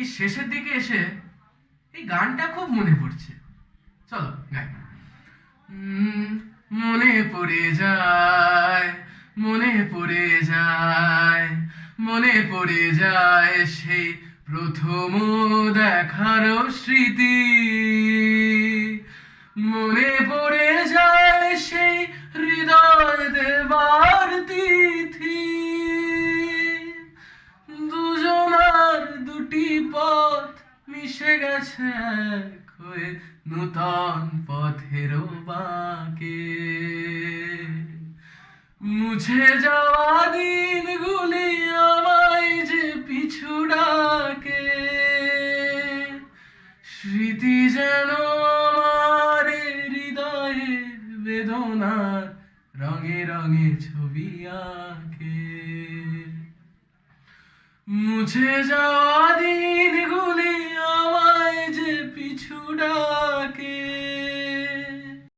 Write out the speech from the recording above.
শেষের দিকে এসে এই গানটা খুব মনে পড়ছে। চলো গাই। উম, মনে পড়ে যায়, মনে পড়ে যায়, মনে পড়ে যায় সেই প্রথম দেখার স্মৃতি। মনে পড়ে যায় সেই হৃদয় দেবার তিথি। দুজনার দুটি পথ মিশে গেছে এক হয়ে নূতন পথের বাঁকে। মুছে যাওয়া দিনগুলি আমায় যে পিছু ডাকে। স্মৃতি যেন আমার হৃদয়ের বেদনার রঙে রঙে ছবি আঁকে। মুছে যাওয়া দিন